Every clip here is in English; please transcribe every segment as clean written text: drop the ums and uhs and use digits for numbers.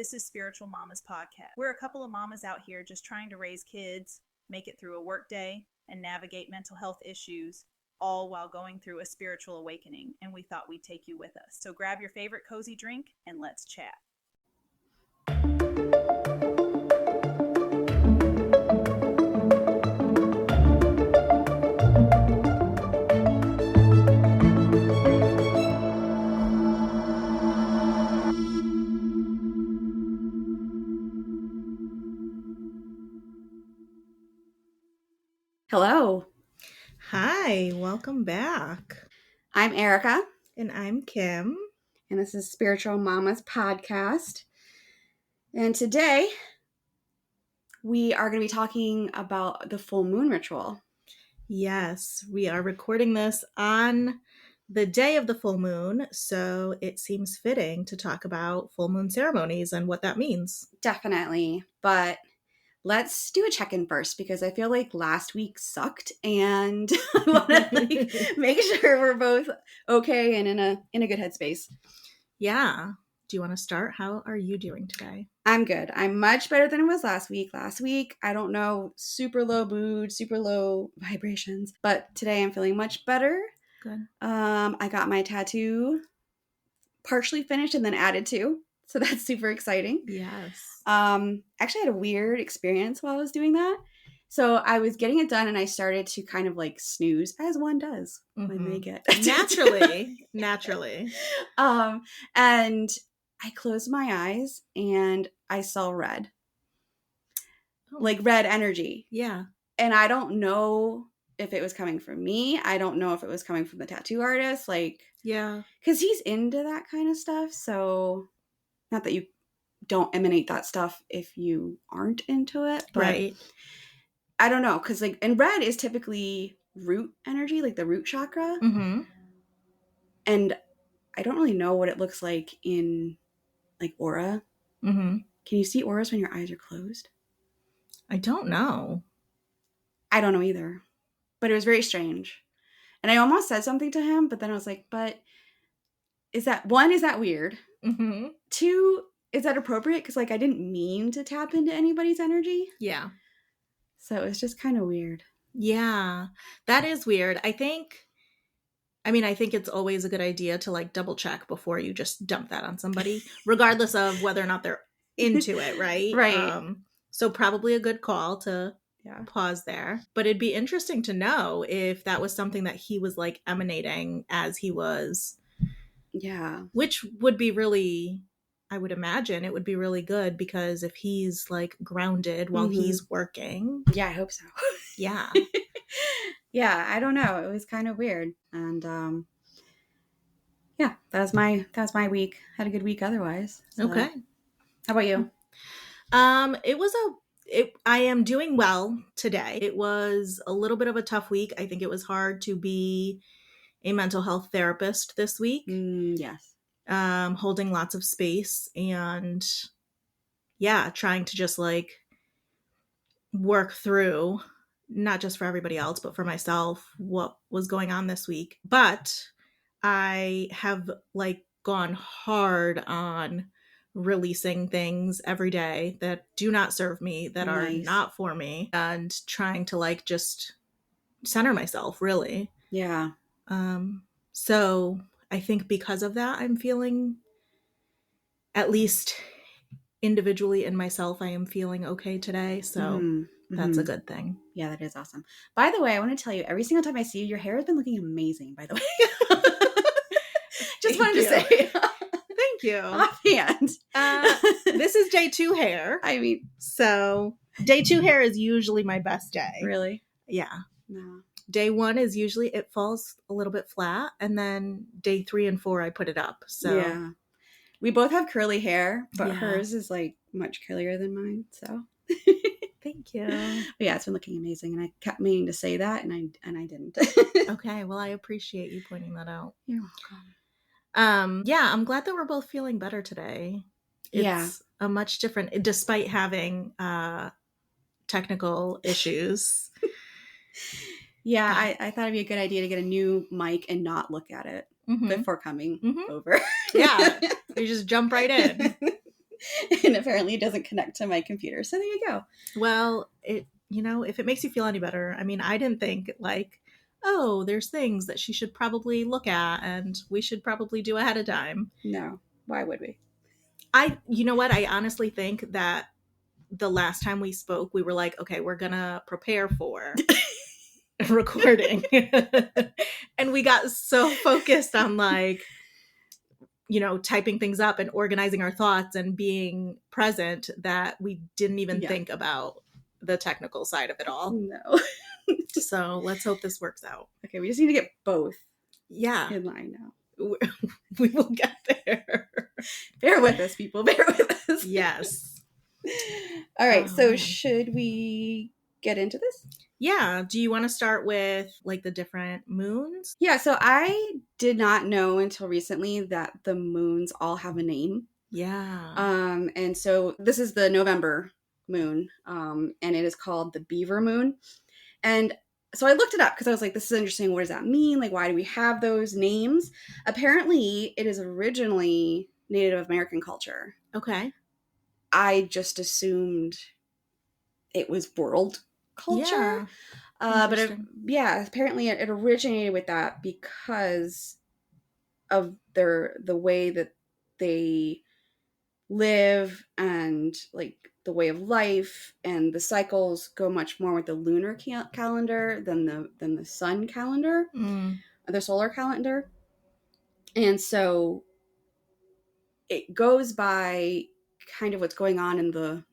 This is Spiritual Mamas Podcast. We're a couple of mamas out here just trying to raise kids, make it through a work day, and navigate mental health issues, all while going through a spiritual awakening, and we thought we'd take you with us. So grab your favorite cozy drink and let's chat. Hello. Hi, welcome back. I'm Aericka. And I'm Kim. And this is Spiritual Mamas Podcast. And today we are going to be talking about the full moon ritual. Yes, we are recording this on the day of the full moon, so it seems fitting to talk about full moon ceremonies and what that means. Definitely. But let's do a check-in first because I feel like last week sucked and I want to make sure we're both okay and in a good headspace. Yeah. Do you want to start? How are you doing today? I'm good. I'm much better than I was last week. Last week, I don't know, super low mood, super low vibrations, but today I'm feeling much better. Good. I got my tattoo partially finished and then added to. So that's super exciting. Yes. Actually had a weird experience while I was doing that. So I was getting it done and I started to kind of like snooze, as one does when they get naturally. And I closed my eyes and I saw red. Like red energy. Yeah. And I don't know if it was coming from me. I don't know if it was coming from the tattoo artist. Like, yeah. Because he's into that kind of stuff. So not that you don't emanate that stuff if you aren't into it. But right. I don't know. Because and red is typically root energy, like the root chakra. Mm-hmm. And I don't really know what it looks like in like aura. Mm-hmm. Can you see auras when your eyes are closed? I don't know. I don't know either. But it was very strange. And I almost said something to him, but then I was like, but is that weird? Mm-hmm. 2, is that appropriate? Because I didn't mean to tap into anybody's energy. Yeah. So it was just kind of weird. Yeah, that is weird. I think it's always a good idea to double check before you just dump that on somebody, regardless of whether or not they're into it, right? Right. So probably a good call to pause there. But it'd be interesting to know if that was something that he was emanating as he was. Yeah. Which would be really, I would imagine it would be really good because if he's grounded while he's working. Yeah, I hope so. Yeah. Yeah, I don't know. It was kind of weird. And yeah, that was my week. Had a good week otherwise. So. Okay. How about you? I am doing well today. It was a little bit of a tough week. I think it was hard to be a mental health therapist this week. Yes. Holding lots of space and trying to just work through, not just for everybody else, but for myself, what was going on this week. But I have gone hard on releasing things every day that do not serve me, that are not for me, and trying to just center myself, really. Yeah. So I think because of that, I'm feeling, at least individually in myself, I am feeling okay today. So that's a good thing. Yeah, that is awesome. By the way, I want to tell you, every single time I see you, your hair has been looking amazing, by the way. Just wanted to say. Thank you. Offhand. This is day 2 hair. So day 2 hair is usually my best day. Really? Yeah. No. Day 1 is usually, it falls a little bit flat. And then day 3 and 4, I put it up. So yeah. We both have curly hair, but hers is much curlier than mine. So thank you. But yeah, it's been looking amazing. And I kept meaning to say that and I didn't. Okay. Well, I appreciate you pointing that out. You're welcome. I'm glad that we're both feeling better today. It's a much different, despite having technical issues. Yeah, I thought it'd be a good idea to get a new mic and not look at it before coming over. Yeah, you just jump right in. And apparently it doesn't connect to my computer. So there you go. Well, if it makes you feel any better, I mean, I didn't think like, oh, there's things that she should probably look at and we should probably do ahead of time. No. Why would we? You know what? I honestly think that the last time we spoke, we were like, okay, we're going to prepare for recording. And we got so focused on like, typing things up and organizing our thoughts and being present that we didn't even think about the technical side of it all. No. So let's hope this works out. Okay, we just need to get both in line now. We will get there. Bear with us, people. Bear with us. Yes. All right. So should we get into this? Yeah. Do you want to start with like the different moons? Yeah. So I did not know until recently that the moons all have a name. Yeah. And so this is the November moon, and it is called the Beaver moon. And so I looked it up because I was like, this is interesting. What does that mean? Like, why do we have those names? Apparently, it is originally Native American culture. Okay. I just assumed it was world culture. But apparently it originated with that because of the way that they live and like the way of life, and the cycles go much more with the lunar calendar than the sun calendar, or the solar calendar. And so it goes by kind of what's going on in the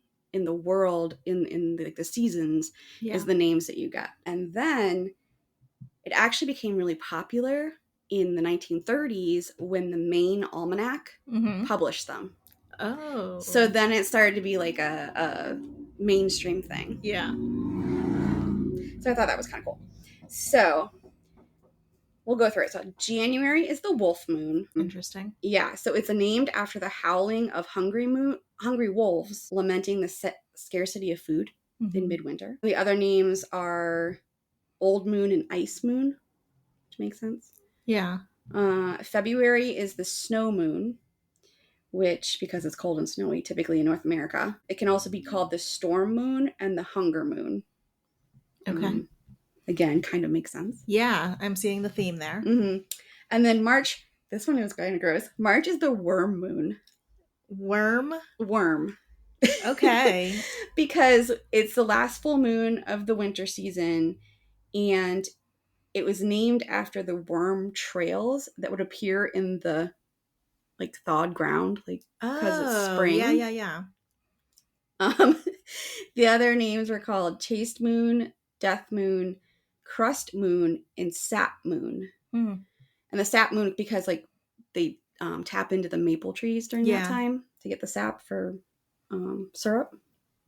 world in the seasons is the names that you get. And then it actually became really popular in the 1930s when the Maine Almanac published them. Oh. So then it started to be like a mainstream thing. Yeah. So I thought that was kind of cool. So we'll go through it. So January is the wolf moon. Interesting. Yeah. So it's named after the howling of hungry wolves lamenting the scarcity of food in midwinter. The other names are Old Moon and Ice Moon, which makes sense. Yeah. February is the snow moon, which, because it's cold and snowy, typically in North America. It can also be called the storm moon and the hunger moon. Okay. Again, kind of makes sense. Yeah, I'm seeing the theme there. And then March, this one was kind of gross. March is the worm moon. Worm? Worm. Okay. Because it's the last full moon of the winter season, and it was named after the worm trails that would appear in the like thawed ground, like because it's spring. Yeah. The other names were called Chaste Moon, Death Moon, Crust Moon, and Sap Moon. And the Sap Moon because like they tap into the maple trees during that time to get the sap for syrup.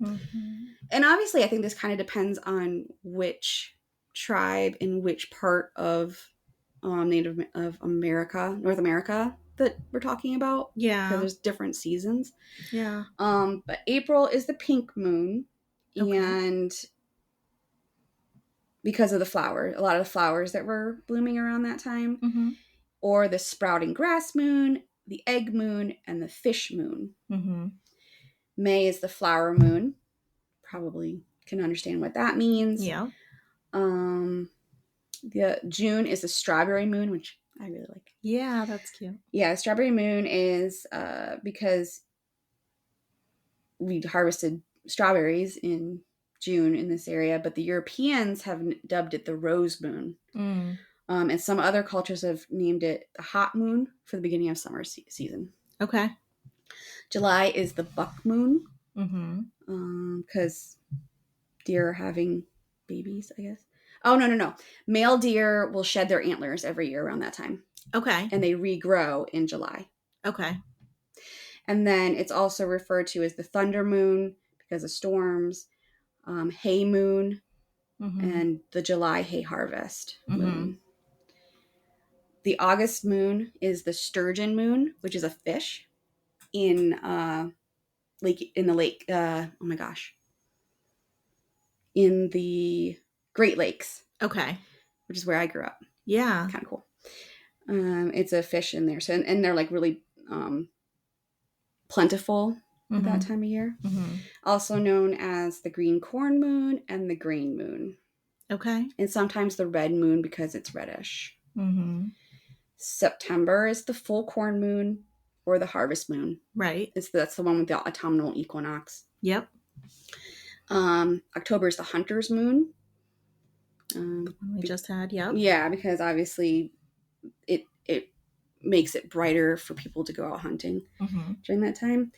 And obviously, I think this kind of depends on which tribe in which part of North America that we're talking about. Yeah. Because there's different seasons. Yeah. But April is the pink moon. Okay. And because of the flower, a lot of the flowers that were blooming around that time. Or the sprouting grass moon, the egg moon, and the fish moon. May is the flower moon. Probably can understand what that means. Yeah. The June is the strawberry moon, which I really like. Yeah, that's cute. Yeah, strawberry moon is because we harvested strawberries in June in this area, but the Europeans have dubbed it the rose moon. And some other cultures have named it the hot moon for the beginning of summer season. Okay. July is the buck moon. Because deer are having babies, I guess. Oh, no. Male deer will shed their antlers every year around that time. Okay. And they regrow in July. Okay. And then it's also referred to as the thunder moon because of storms, hay moon, and the July hay harvest moon. The August moon is the sturgeon moon, which is a fish in the lake. In the Great Lakes. Okay. Which is where I grew up. Yeah. Kind of cool. It's a fish in there. So, and they're like really plentiful at that time of year. Also known as the green corn moon and the green moon. Okay. And sometimes the red moon because it's reddish. September is the full corn moon or the harvest moon. Right. That's the one with the autumnal equinox. Yep. October is the hunter's moon. We just had, yep. Yeah, because obviously it makes it brighter for people to go out hunting during that time.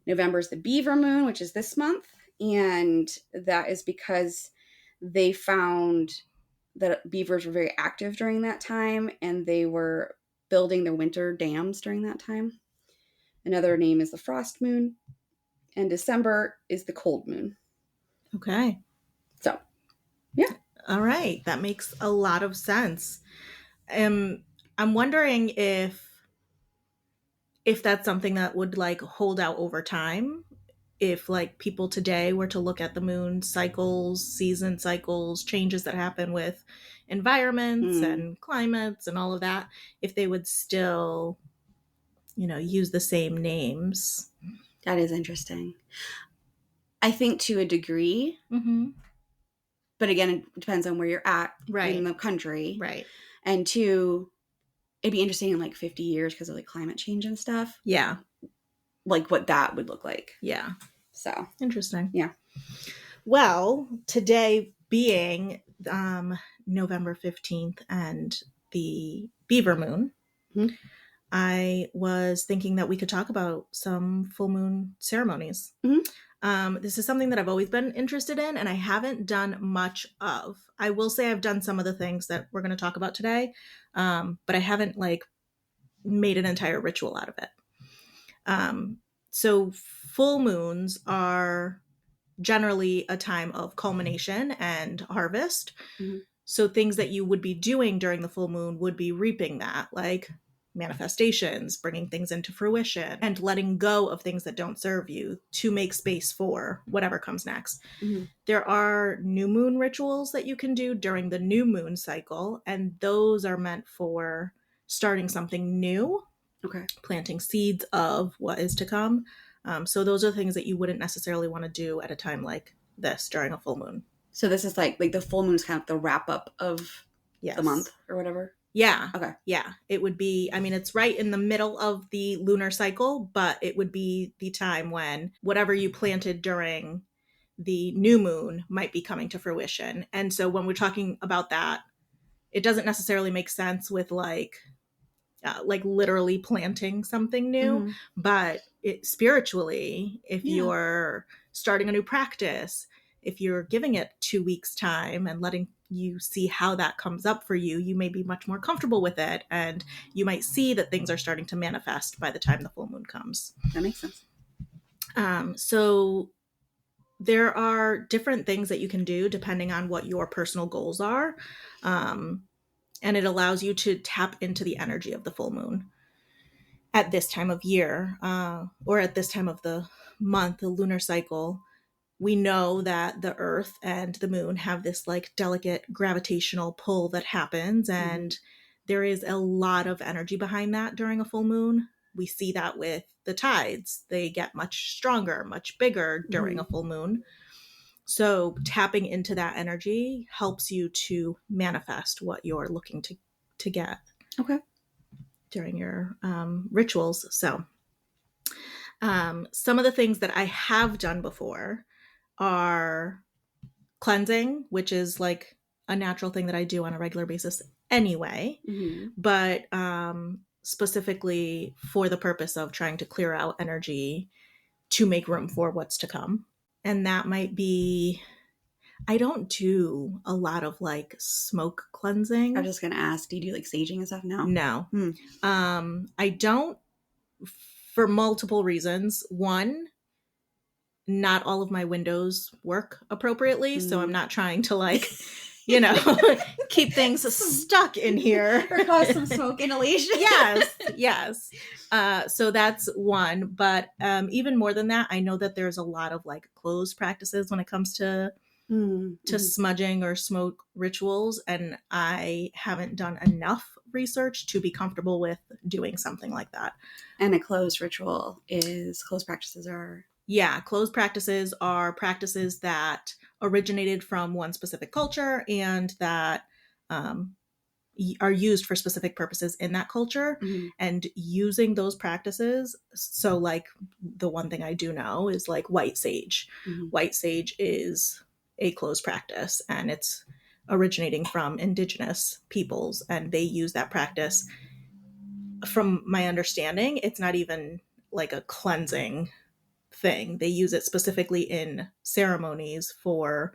November is the beaver moon, which is this month. And that is because they found that beavers were very active during that time and they were building their winter dams during that time. Another name is the frost moon. And December is the cold moon. Okay. So, yeah. All right. That makes a lot of sense. I'm wondering if that's something that would like hold out over time. If like people today were to look at the moon cycles, season cycles, changes that happen with environments and climates and all of that, if they would still, use the same names. That is interesting. I think to a degree, but again, it depends on where you're at in the country. Right. And two, it'd be interesting in like 50 years because of like climate change and stuff. Yeah. Like what that would look like. Yeah. So. Interesting. Yeah. Well, today being November 15th and the beaver moon, I was thinking that we could talk about some full moon ceremonies. This is something that I've always been interested in and I haven't done much of. I will say I've done some of the things that we're going to talk about today, but I haven't like made an entire ritual out of it. So full moons are generally a time of culmination and harvest. So things that you would be doing during the full moon would be reaping that, like manifestations, bringing things into fruition, and letting go of things that don't serve you to make space for whatever comes next. There are new moon rituals that you can do during the new moon cycle, and those are meant for starting something new. Okay. Planting seeds of what is to come. So those are things that you wouldn't necessarily want to do at a time like this during a full moon. So this is like the full moon is kind of the wrap up of the month or whatever? Yeah. Okay. Yeah. It would be, it's right in the middle of the lunar cycle, but it would be the time when whatever you planted during the new moon might be coming to fruition. And so when we're talking about that, it doesn't necessarily make sense with like literally planting something new, but spiritually, if you're starting a new practice, if you're giving it 2 weeks time and letting you see how that comes up for you, you may be much more comfortable with it. And you might see that things are starting to manifest by the time the full moon comes. That makes sense. So there are different things that you can do depending on what your personal goals are. And it allows you to tap into the energy of the full moon at this time of year, or at this time of the month, the lunar cycle. We know that the earth and the moon have this like delicate gravitational pull that happens. And there is a lot of energy behind that during a full moon. We see that with the tides. They get much stronger, much bigger during a full moon. So tapping into that energy helps you to manifest what you're looking to get. Okay. During your rituals. So some of the things that I have done before are cleansing, which is like a natural thing that I do on a regular basis anyway, but specifically for the purpose of trying to clear out energy to make room for what's to come. And that might be, I don't do a lot of like smoke cleansing. I was just going to ask, do you do like saging and stuff? No. No. I don't, for multiple reasons. One, not all of my windows work appropriately. So I'm not trying to like, keep things stuck in here. Or cause some smoke inhalation. Yes. So that's one. But even more than that, I know that there's a lot of like closed practices when it comes to smudging or smoke rituals. And I haven't done enough research to be comfortable with doing something like that. And a closed ritual is, closed practices are Yeah, closed practices are practices that originated from one specific culture and that are used for specific purposes in that culture. Mm-hmm. And using those practices, so like the one thing I do know is like white sage. Mm-hmm. White sage is a closed practice, and it's originating from indigenous peoples, and they use that practice. From my understanding, it's not even like a cleansing thing. They use it specifically in ceremonies for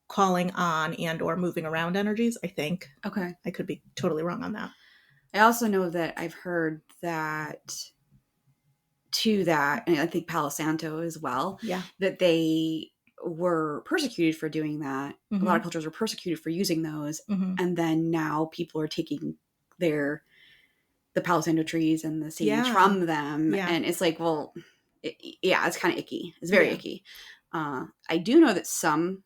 calling on and or moving around energies, I think. Okay. I could be totally wrong on that. I also know that I've heard that to that, and I think Palo Santo as well, Yeah. that they were persecuted for doing that. Mm-hmm. A lot of cultures were persecuted for using those. Mm-hmm. And then now people are taking the Palo Santo trees and the sage Yeah. from them. Yeah. And it's like, well, it's kind of icky. It's very icky. I do know that some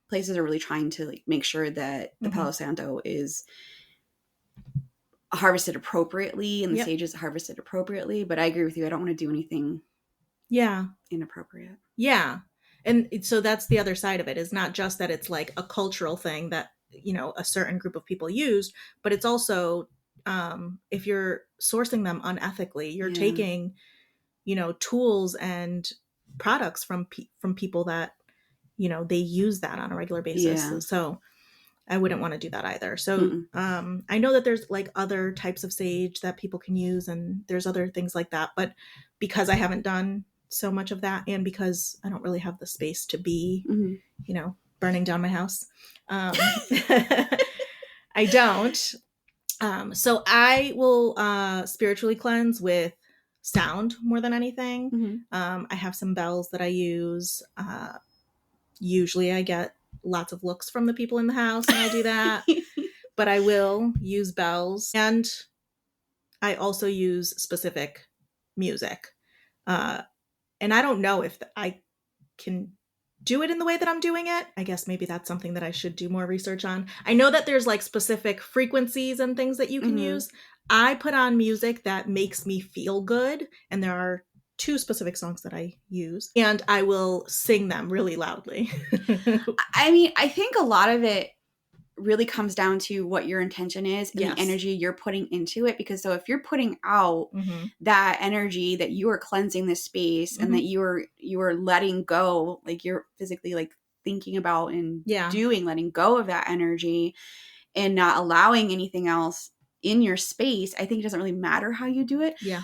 places are really trying to like make sure that the Mm-hmm. Palo Santo is harvested appropriately and the Yep. sage is harvested appropriately. But I agree with you. I don't want to do anything inappropriate. Yeah. And so that's the other side of it, is not just that it's like a cultural thing that, you know, a certain group of people used, but it's also if you're sourcing them unethically, you're taking, you know, tools and products from people that, you know, they use that on a regular basis. Yeah. So I wouldn't want to do that either. So I know that there's like other types of sage that people can use, and there's other things like that. But because I haven't done so much of that, and because I don't really have the space to be, you know, burning down my house, I don't. So I will spiritually cleanse with sound more than anything. I have some bells that I use. Usually I get lots of looks from the people in the house when I do that. But I will use bells. And I also use specific music. And I don't know if I can do it in the way that I'm doing it. I guess maybe that's something that I should do more research on. I know that there's like specific frequencies and things that you can use. I put on music that makes me feel good, and there are 2 specific songs that I use, and I will sing them really loudly. I mean, I think a lot of it really comes down to what your intention is and the energy you're putting into it. Because so if you're putting out that energy that you are cleansing this space and that you are letting go, like you're physically like thinking about and letting go of that energy and not allowing anything else in your space, I think it doesn't really matter how you do it. Yeah.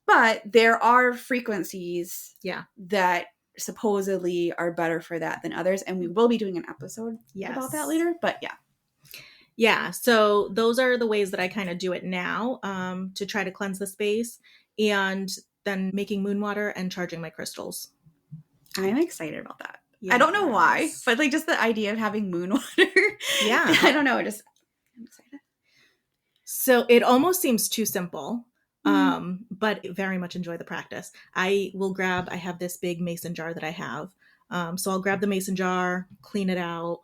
But there are frequencies that supposedly are better for that than others, and we will be doing an episode about that later. But yeah, so those are the ways that I kind of do it now, to try to cleanse the space, and then making moon water and charging my crystals. I'm excited about that. I don't know why, but like just the idea of having moon water. I don't know, I'm excited. So it almost seems too simple. But very much enjoy the practice. I have this big mason jar that I have. So I'll grab the mason jar, clean it out.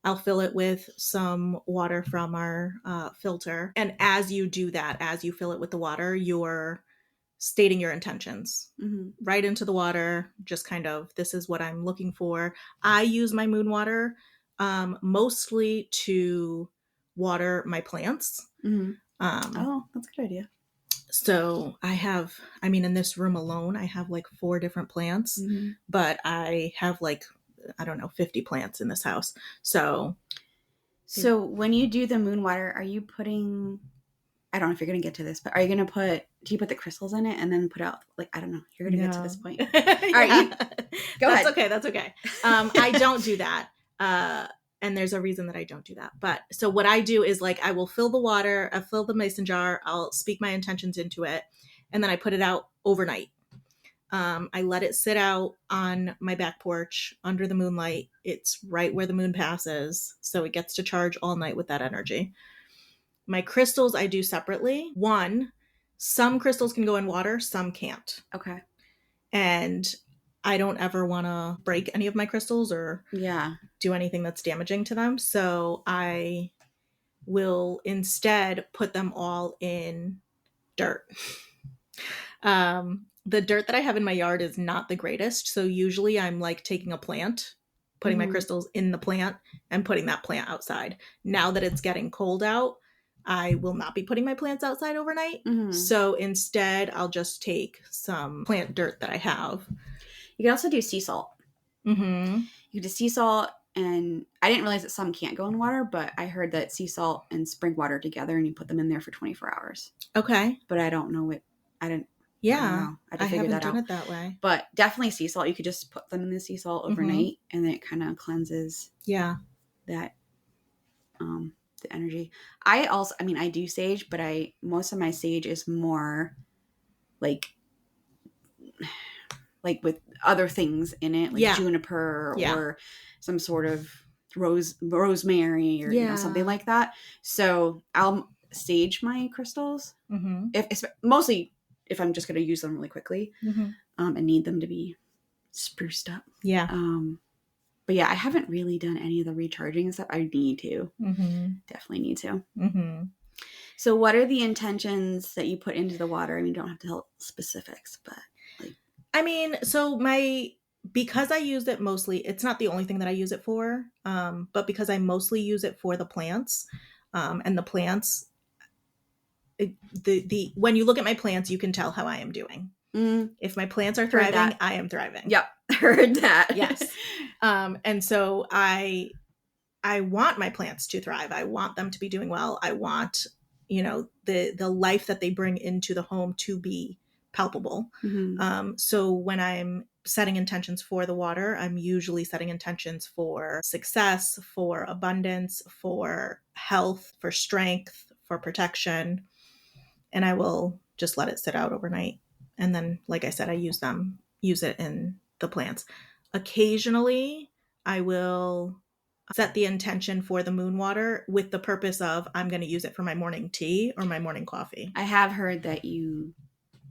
I'll fill it with some water from our filter. And as you do that, as you fill it with the water, you're stating your intentions right into the water. Just kind of, this is what I'm looking for. I use my moon water mostly to water my plants. Oh, that's a good idea. So in this room alone, I have like 4 different plants, but I have like, I don't know, 50 plants in this house. So when you do the moon water, are you putting, I don't know if you're going to get to this, but are you going to do you put the crystals in it and then put out, like, I don't know, you're going to get to this point. All right, go ahead. That's okay. I don't do that. And there's a reason that I don't do that. But so what I do is like, I will fill the water, I fill the mason jar, I'll speak my intentions into it, and then I put it out overnight. I let it sit out on my back porch under the moonlight. It's right where the moon passes, so it gets to charge all night with that energy. My crystals I do separately. Some crystals can go in water, some can't. Okay. And I don't ever want to break any of my crystals or do anything that's damaging to them. So I will instead put them all in dirt. the dirt that I have in my yard is not the greatest. So usually I'm like taking a plant, putting my crystals in the plant and putting that plant outside. Now that it's getting cold out, I will not be putting my plants outside overnight. So instead, I'll just take some plant dirt that I have. You can also do sea salt. Mm-hmm. You do sea salt, and I didn't realize that some can't go in water, but I heard that sea salt and spring water together, and you put them in there for 24 hours. Okay. But I don't know what, I don't Yeah. I haven't done it that way. But definitely sea salt. You could just put them in the sea salt overnight, and then it kind of cleanses that the energy. I do sage, but most of my sage is more like with other things in it, like juniper or some sort of rosemary or something like that. So I'll sage my crystals if mostly if I'm just going to use them really quickly and need them to be spruced up. Yeah. But yeah, I haven't really done any of the recharging and stuff. I need to. Definitely need to. So what are the intentions that you put into the water? I mean, you don't have to tell specifics, but like... I mean, so because I use it mostly, it's not the only thing that I use it for, but because I mostly use it for the plants, and the plants, when you look at my plants, you can tell how I am doing. If my plants are thriving, I am thriving. Yep. Heard that. Yes. And so I want my plants to thrive. I want them to be doing well. I want, the life that they bring into the home to be palpable. So when I'm setting intentions for the water, I'm usually setting intentions for success, for abundance, for health, for strength, for protection. And I will just let it sit out overnight. And then, like I said, I use it in the plants. Occasionally, I will set the intention for the moon water with the purpose of I'm going to use it for my morning tea or my morning coffee. I have heard that you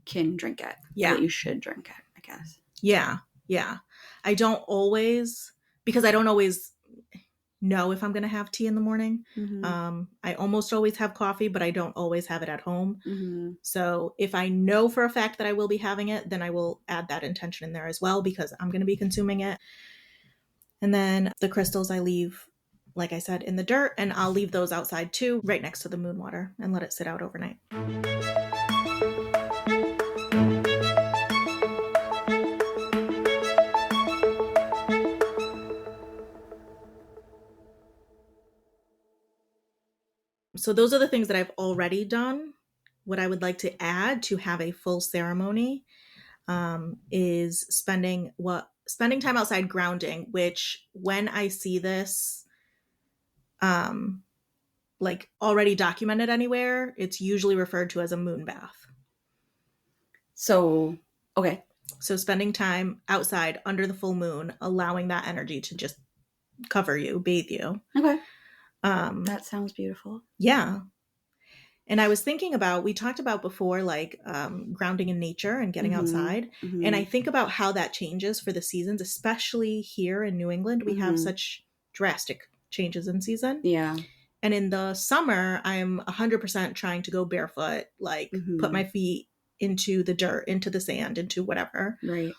can drink it. Yeah. That you should drink it, I guess. Yeah. Yeah. I don't always know if I'm going to have tea in the morning. I almost always have coffee, but I don't always have it at home. So if I know for a fact that I will be having it, then I will add that intention in there as well because I'm going to be consuming it. And then the crystals I leave, like I said, in the dirt, and I'll leave those outside too, right next to the moon water, and let it sit out overnight. So those are the things that I've already done. What I would like to add to have a full ceremony is spending time outside grounding, which when I see this like already documented anywhere, it's usually referred to as a moon bath. So, okay. So spending time outside under the full moon, allowing that energy to just cover you, bathe you. Okay. That sounds beautiful. Yeah. And I was thinking about, we talked about before, like grounding in nature and getting outside. And I think about how that changes for the seasons, especially here in New England. We have such drastic changes in season. Yeah. And in the summer, I'm 100% trying to go barefoot, like put my feet into the dirt, into the sand, into whatever. Right.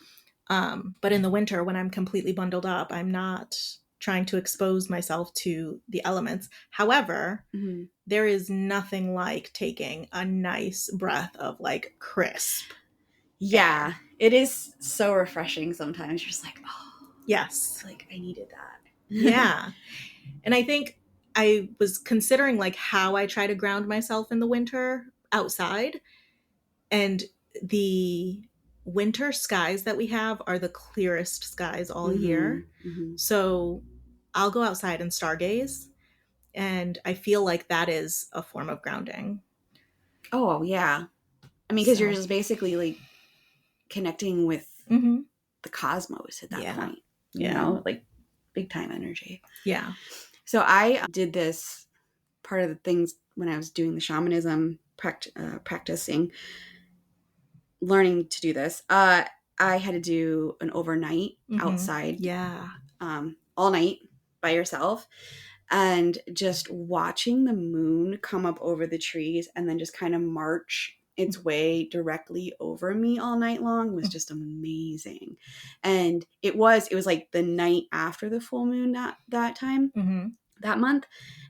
But in the winter, when I'm completely bundled up, I'm not trying to expose myself to the elements. However, there is nothing like taking a nice breath of like crisp. Yeah. air. It is so refreshing sometimes. You're just like, oh. Yes. Like, I needed that. Yeah. And I think I was considering like how I try to ground myself in the winter outside. And the winter skies that we have are the clearest skies all year. So I'll go outside and stargaze. And I feel like that is a form of grounding. Oh, yeah. I mean, because you're just basically like connecting with the cosmos at that point. You know, like big time energy. Yeah. So I did this part of the things when I was doing the shamanism, practicing, learning to do this. I had to do an overnight outside. Yeah. All night by yourself. And just watching the moon come up over the trees and then just kind of march its way directly over me all night long was just amazing. And it was like the night after the full moon that time, that month.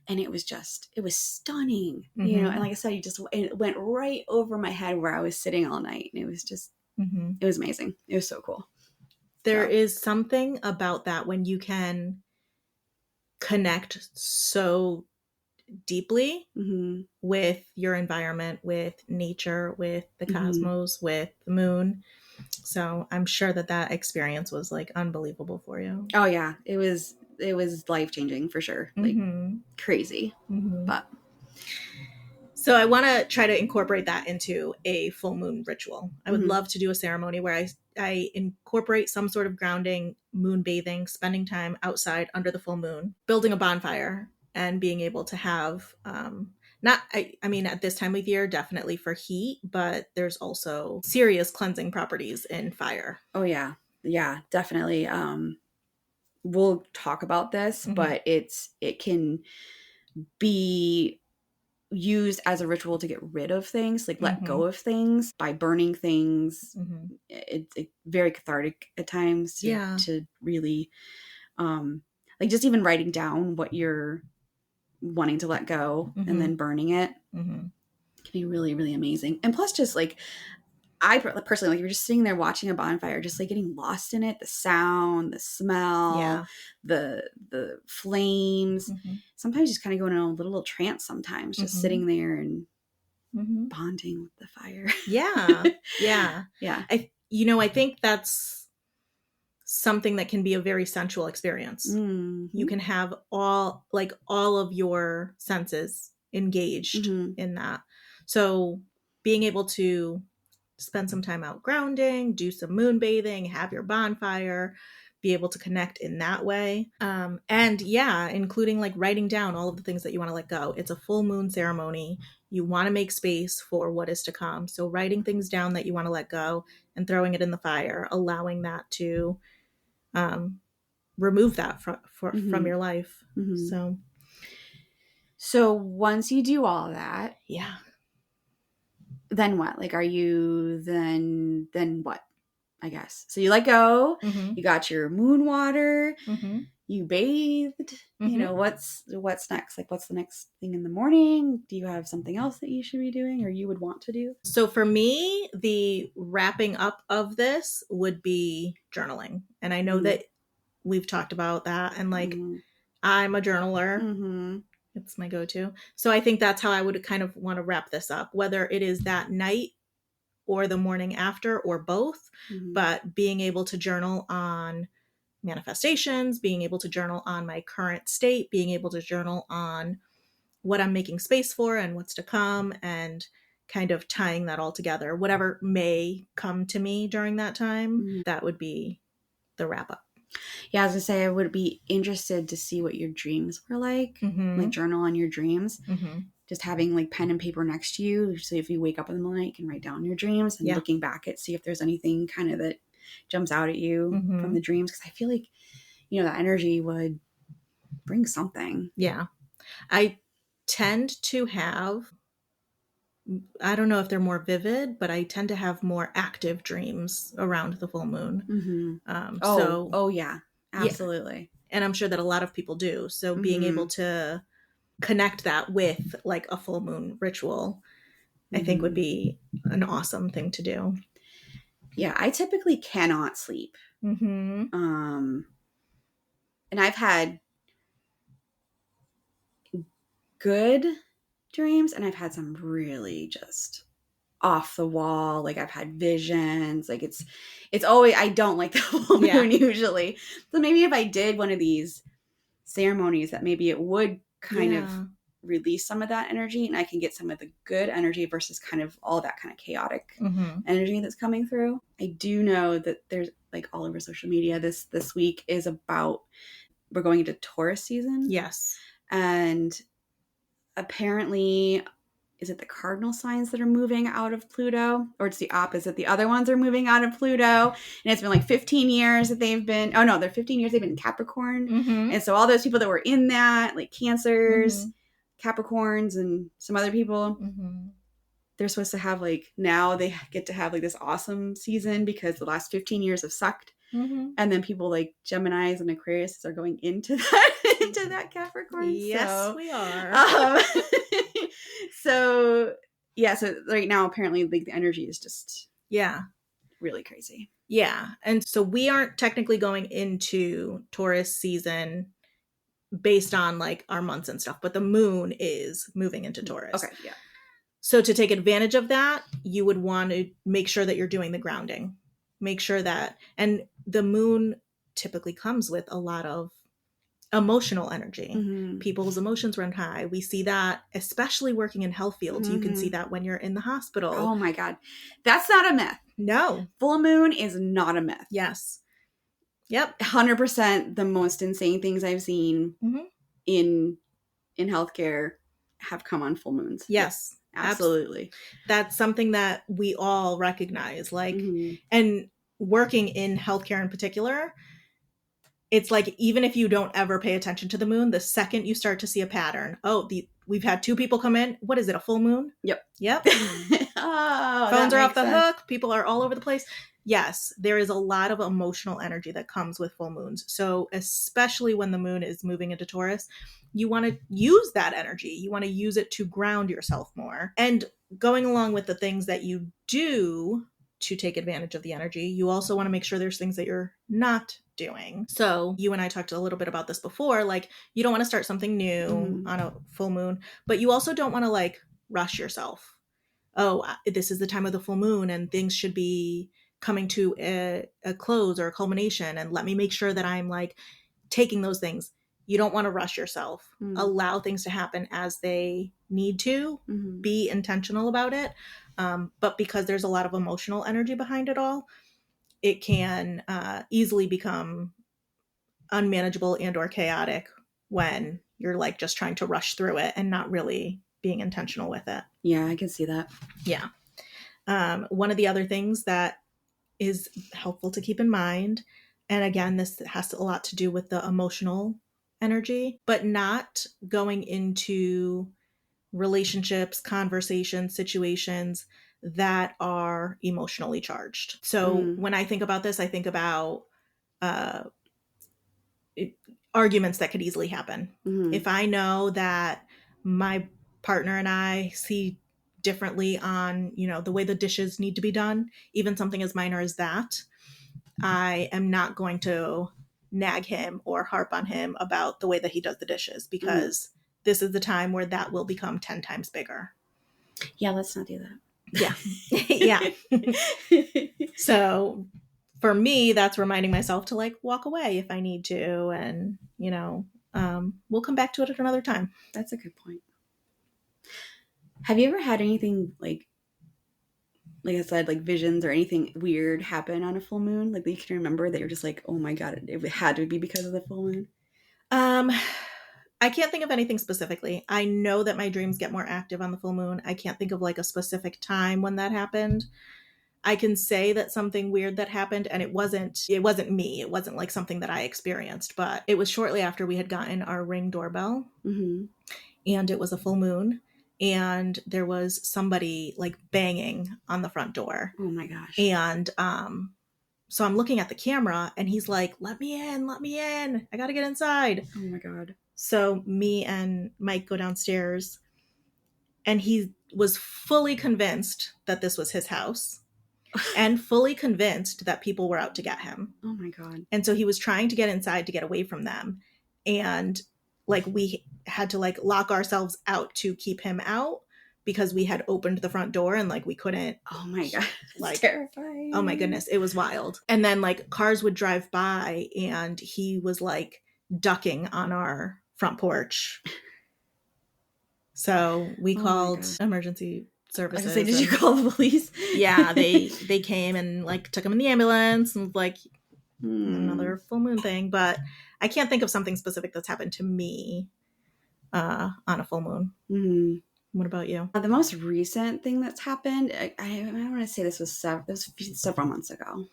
And it was stunning, you know, and like I said, it went right over my head where I was sitting all night. And it was just, it was amazing. It was so cool. There is something about that when you can connect so deeply with your environment, with nature, with the cosmos, with the moon. So I'm sure that experience was like unbelievable for you. Oh yeah, it was life-changing for sure. Like crazy. But so I want to try to incorporate that into a full moon ritual. I would love to do a ceremony where I incorporate some sort of grounding, moon bathing, spending time outside under the full moon, building a bonfire, and being able to have I mean, at this time of year, definitely for heat, but there's also serious cleansing properties in fire. Oh yeah. Yeah, definitely. We'll talk about this, but it can be used as a ritual to get rid of things, like let go of things by burning things. It's very cathartic at times to really like just even writing down what you're wanting to let go and then burning it can be really, really amazing. And plus just like I personally, like, you're just sitting there watching a bonfire, just like getting lost in it, the sound, the smell, the flames. Sometimes just kind of going in a little trance sometimes, just sitting there and bonding with the fire. Yeah. I think that's something that can be a very sensual experience. You can have all of your senses engaged in that. So being able to spend some time out grounding, do some moon bathing, have your bonfire, be able to connect in that way. And including like writing down all of the things that you want to let go. It's a full moon ceremony. You want to make space for what is to come. So writing things down that you want to let go and throwing it in the fire, allowing that to remove that from your life. So once you do all that, then what? Like, are you then what? I guess. So you let go, you got your moon water, you bathed, you know, what's next? Like, what's the next thing in the morning? Do you have something else that you should be doing or you would want to do? So for me, the wrapping up of this would be journaling. And I know that we've talked about that. And like, I'm a journaler. It's my go-to. So I think that's how I would kind of want to wrap this up, whether it is that night or the morning after or both, but being able to journal on manifestations, being able to journal on my current state, being able to journal on what I'm making space for and what's to come, and kind of tying that all together. Whatever may come to me during that time, that would be the wrap up. Yeah, I was gonna say I would be interested to see what your dreams were like. Like journal on your dreams. Just having like pen and paper next to you. So if you wake up in the morning, you can write down your dreams and looking back at see if there's anything kind of that jumps out at you from the dreams. Because I feel like, you know, that energy would bring something. Yeah. I tend to have, I don't know if they're more vivid, but I tend to have more active dreams around the full moon. Yeah, absolutely. Yeah. And I'm sure that a lot of people do. So being able to connect that with like a full moon ritual, I think would be an awesome thing to do. Yeah, I typically cannot sleep. And I've had good dreams and I've had some really just off the wall. Like I've had visions. Like it's always, I don't like the full moon usually. So maybe if I did one of these ceremonies, that maybe it would kind of release some of that energy and I can get some of the good energy versus kind of all that kind of chaotic energy that's coming through. I do know that there's like all over social media this week is about, we're going into Taurus season. Yes. And apparently, is it the cardinal signs that are moving out of Pluto? Or it's the opposite. The other ones are moving out of Pluto. And it's been like 15 years that they've been, they're 15 years they've been in Capricorn. And so all those people that were in that, like Cancers, Capricorns, and some other people, they're supposed to have like, now they get to have like this awesome season because the last 15 years have sucked. Mm-hmm. And then people like Geminis and Aquarius are going into that Capricorn. Yes, so, we are. So yeah, so right now apparently like the energy is just really crazy. Yeah. And so we aren't technically going into Taurus season based on like our months and stuff, but the moon is moving into Taurus. Okay, yeah. So to take advantage of that, you would want to make sure that you're doing the grounding. Make sure that, and the moon typically comes with a lot of emotional energy. Mm-hmm. People's emotions run high. We see that, especially working in health fields. You can see that when you're in the hospital. Oh my God. That's not a myth. No. Full moon is not a myth. Yes. Yep. 100% the most insane things I've seen in healthcare have come on full moons. Yes. Absolutely. That's something that we all recognize. Like, and working in healthcare in particular, it's like, even if you don't ever pay attention to the moon, the second you start to see a pattern, we've had 2 people come in. What is it? A full moon? Yep. Phones are off the hook. People are all over the place. Yes, there is a lot of emotional energy that comes with full moons. So especially when the moon is moving into Taurus, you want to use that energy. You want to use it to ground yourself more. And going along with the things that you do to take advantage of the energy, you also want to make sure there's things that you're not doing. So you and I talked a little bit about this before. Like, you don't want to start something new on a full moon, but you also don't want to like rush yourself. Oh, this is the time of the full moon and things should be coming to a close or a culmination, and let me make sure that I'm like taking those things. You don't want to rush yourself. Allow things to happen as they need to. Be intentional about it. But because there's a lot of emotional energy behind it all, it can easily become unmanageable and or chaotic when you're like just trying to rush through it and not really being intentional with it. Yeah, I can see that. Yeah. One of the other things that is helpful to keep in mind, and again, this has a lot to do with the emotional energy, but not going into relationships, conversations, situations that are emotionally charged. So when I think about this, I think about arguments that could easily happen. If I know that my partner and I see differently on, the way the dishes need to be done, even something as minor as that, I am not going to nag him or harp on him about the way that he does the dishes, because this is the time where that will become 10 times bigger. Yeah, let's not do that. Yeah. Yeah. So for me, that's reminding myself to like walk away if I need to. And, we'll come back to it at another time. That's a good point. Have you ever had anything like I said, like visions or anything weird happen on a full moon? Like that you can remember that you're just like, oh my God, it had to be because of the full moon? I can't think of anything specifically. I know that my dreams get more active on the full moon. I can't think of like a specific time when that happened. I can say that something weird that happened, and it wasn't me. It wasn't like something that I experienced, but it was shortly after we had gotten our Ring doorbell, and it was a full moon, and there was somebody like banging on the front door. Oh my gosh. And so I'm looking at the camera, and he's like, let me in. I got to get inside. Oh my God. So me and Mike go downstairs, and he was fully convinced that this was his house and fully convinced that people were out to get him. Oh my God. And so he was trying to get inside to get away from them. And like we had to like lock ourselves out to keep him out because we had opened the front door and like we couldn't. Oh my God. Like, terrifying. Oh my goodness. It was wild. And then like cars would drive by and he was like ducking on our front porch. So we called emergency services. I was gonna say, did you call the police? Yeah, they came and like took him in the ambulance and like another full moon thing. But I can't think of something specific that's happened to me on a full moon. What about you? The most recent thing that's happened, I want to say this was several months ago.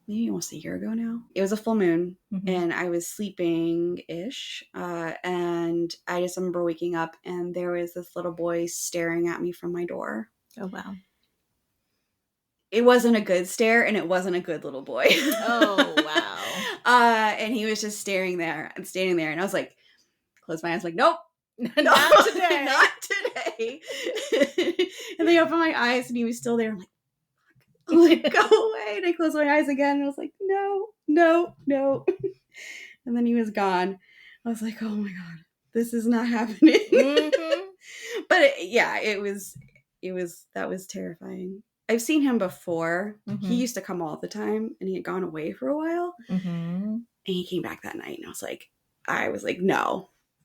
maybe almost a year ago now. It was a full moon, Mhm. and I was sleeping-ish, and I just remember waking up, and there was this little boy staring at me from my door. Oh, wow. It wasn't a good stare, and it wasn't a good little boy. Oh, wow. And he was just standing there, and I was like, closed my eyes, like, nope. Not today. Not today. And then I opened my eyes, and he was still there. I'm like, go away. And I closed my eyes again, and I was like, no. And then he was gone. I was like, oh my God, this is not happening. Mhm. But that was terrifying. I've seen him before. Mhm. He used to come all the time, and he had gone away for a while. Mhm. And he came back that night, and I was like,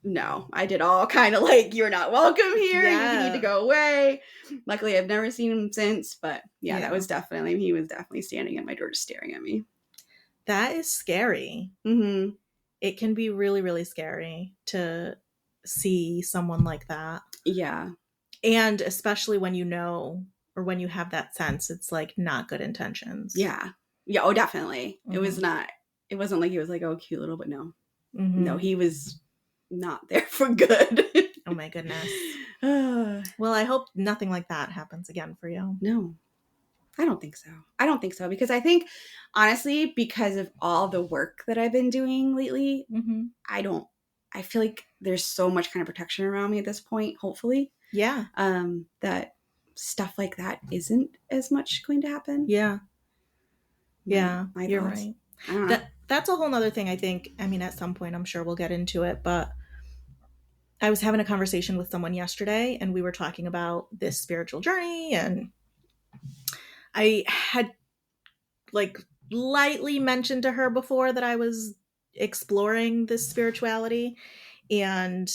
no, I did all kind of like, you're not welcome here. Yeah. You need to go away. Luckily, I've never seen him since, but yeah, Yeah. he was definitely standing at my door just staring at me. That is scary. Mm-hmm. It can be really, really scary to see someone like that. Yeah. And especially when you know, or when you have that sense, it's like not good intentions. Yeah. Yeah. Oh, definitely. Mhm. It wasn't like he was like, oh, cute little, but no. Mhm. No, he was not there for good. Oh my goodness. Well, I hope nothing like that happens again for you. No, I don't think so. Because I think, honestly, because of all the work that I've been doing lately, Mhm. I feel like there's so much kind of protection around me at this point, hopefully. Yeah. That stuff like that isn't as much going to happen. Yeah. Yeah. My You're thoughts. right. I don't know. That's a whole nother thing, I think. I mean, at some point, I'm sure we'll get into it, but I was having a conversation with someone yesterday, and we were talking about this spiritual journey, and I had like lightly mentioned to her before that I was exploring this spirituality, and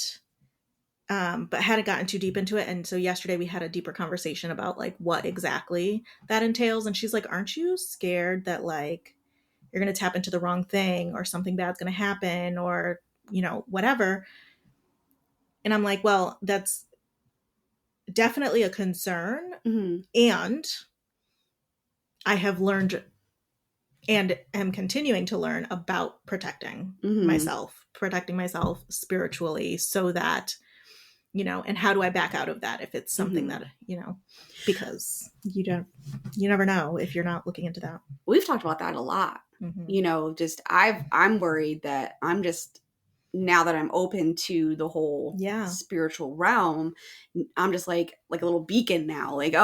but hadn't gotten too deep into it. And so yesterday we had a deeper conversation about like what exactly that entails. And she's like, aren't you scared that like you're going to tap into the wrong thing, or something bad's going to happen, or, you know, whatever? And I'm like, well, that's definitely a concern. Mm-hmm. And I have learned and am continuing to learn about protecting myself spiritually, so that, you know, and how do I back out of that if it's something that, you know, because you never know if you're not looking into that. We've talked about that a lot. Mm-hmm. You know, just I'm worried that I'm just, now that I'm open to the whole spiritual realm, I'm just like a little beacon now. Like,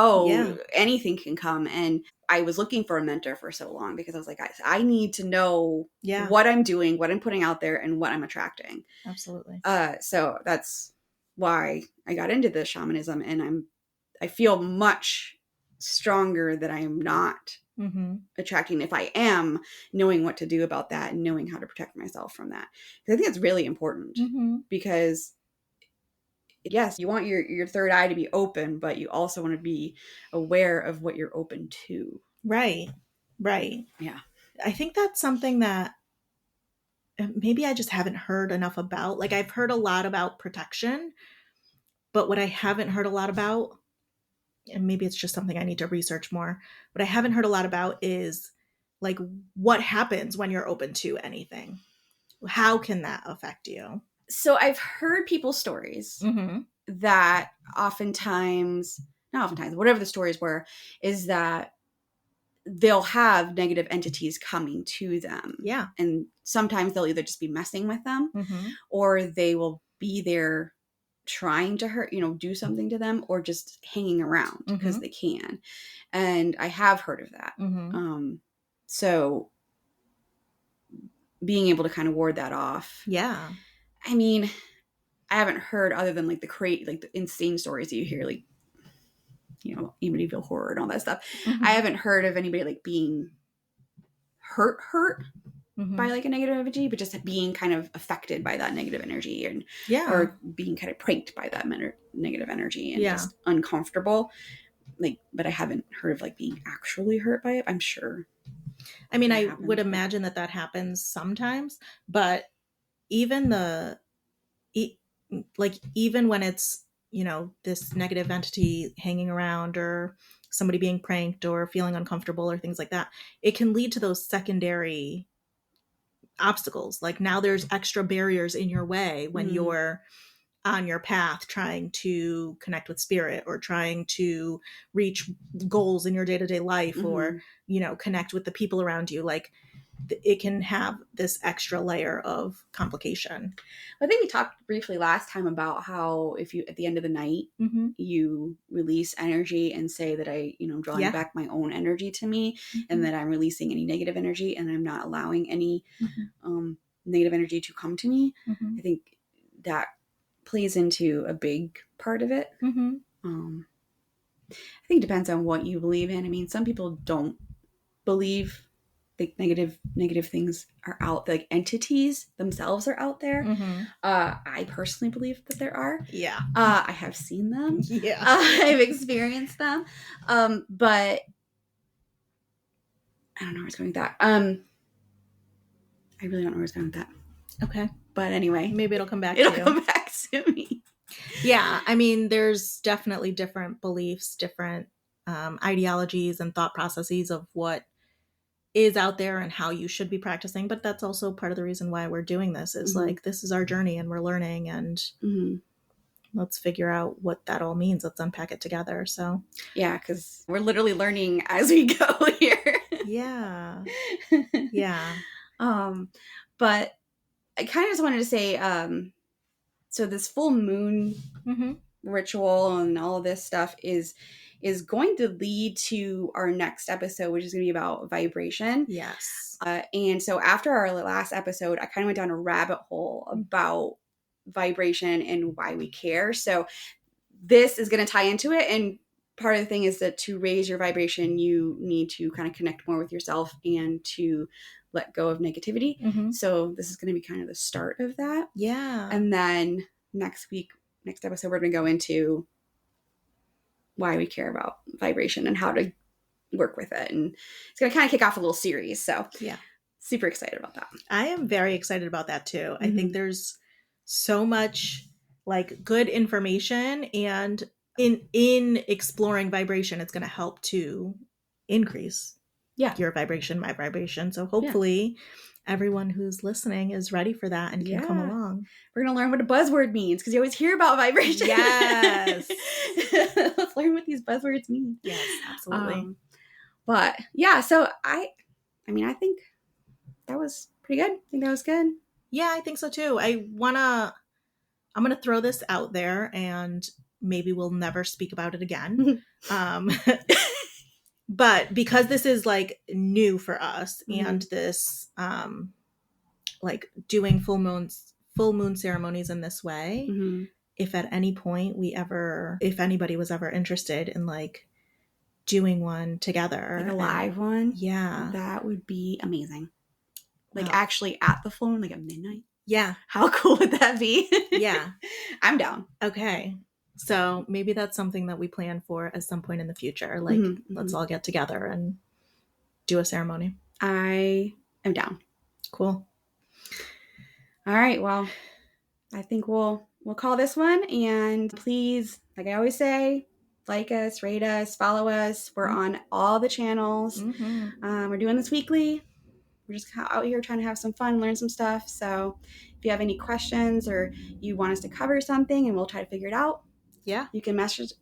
anything can come. And I was looking for a mentor for so long because I was like, I need to know what I'm doing, what I'm putting out there, and what I'm attracting. Absolutely. So that's why I got into the shamanism, and I feel much stronger that I am not attracting, if I am knowing what to do about that and knowing how to protect myself from that. I think it's really important because yes, you want your third eye to be open, but you also want to be aware of what you're open to. Right. Yeah. I think that's something that maybe I just haven't heard enough about. Like, I've heard a lot about protection, but what I haven't heard a lot about, and maybe it's just something I need to research more, what I haven't heard a lot about is like what happens when you're open to anything. How can that affect you? So I've heard people's stories that whatever the stories were, is that they'll have negative entities coming to them. Yeah. And sometimes they'll either just be messing with them or they will be there trying to hurt, do something to them, or just hanging around because they can. And I have heard of that. So being able to kind of ward that off. Yeah. I mean, I haven't heard, other than like the insane stories that you hear, like, Amityville Horror and all that stuff. I haven't heard of anybody like being hurt by like a negative energy, but just being kind of affected by that negative energy, and or being kind of pranked by that negative energy and just uncomfortable. Like, but I haven't heard of like being actually hurt by it. I'm sure. I mean, I would imagine that happens sometimes, but even even when it's, this negative entity hanging around or somebody being pranked or feeling uncomfortable or things like that, it can lead to those secondary obstacles. Like now there's extra barriers in your way when you're on your path trying to connect with spirit or trying to reach goals in your day-to-day life or, connect with the people around you. Like it can have this extra layer of complication. I think we talked briefly last time about how if you, at the end of the night, you release energy and say that I, drawing back my own energy to me and that I'm releasing any negative energy and I'm not allowing any negative energy to come to me. I think that plays into a big part of it. I think it depends on what you believe in. I mean, some people don't believe the negative things are out, like entities themselves are out there. I personally believe that there are. I have seen them. I've experienced them. But I don't know where it's going with that. I really don't know where it's going with that. Okay. But anyway, maybe it'll come back to you. It'll come back to me. Yeah. I mean, there's definitely different beliefs, different ideologies and thought processes of what is out there and how you should be practicing. But that's also part of the reason why we're doing this is like, this is our journey and we're learning and let's figure out what that all means. Let's unpack it together. So yeah, because we're literally learning as we go here. Yeah. But I kind of just wanted to say, so this full moon ritual and all of this stuff is going to lead to our next episode, which is going to be about vibration. Yes. And so after our last episode, I kind of went down a rabbit hole about vibration and why we care. So this is going to tie into it. And part of the thing is that to raise your vibration, you need to kind of connect more with yourself and to let go of negativity. So this is going to be kind of the start of that. Yeah. And then next episode, we're going to go into why we care about vibration and how to work with it. And it's going to kind of kick off a little series. So yeah, super excited about that. I am very excited about that too. I think there's so much like good information, and in exploring vibration, it's going to help to increase your vibration, my vibration. So hopefully everyone who's listening is ready for that and can come along. We're going to learn what a buzzword means because you always hear about vibration. Yes. Let's learn what these buzzwords mean. Yes, absolutely. But yeah, so I think that was pretty good. I think that was good. Yeah, I think so too. I'm going to throw this out there and maybe we'll never speak about it again. But because this is like new for us and this like doing full moon ceremonies in this way, if at any point if anybody was ever interested in like doing one together, like a live one, that would be amazing. Like actually at the full moon, like at midnight. Yeah. How cool would that be? Yeah. I'm down. Okay. So maybe that's something that we plan for at some point in the future. Like, let's all get together and do a ceremony. I am down. Cool. All right. Well, I think we'll call this one. And please, like I always say, like us, rate us, follow us. We're on all the channels. We're doing this weekly. We're just out here trying to have some fun, learn some stuff. So if you have any questions or you want us to cover something and we'll try to figure it out, you can message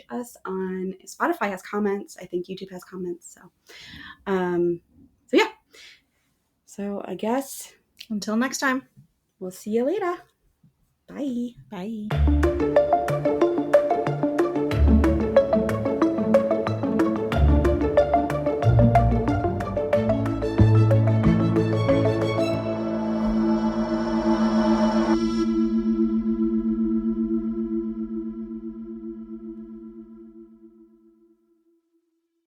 us on Spotify has comments. I think YouTube has comments. So yeah. So I guess until next time, we'll see you later. Bye. Bye.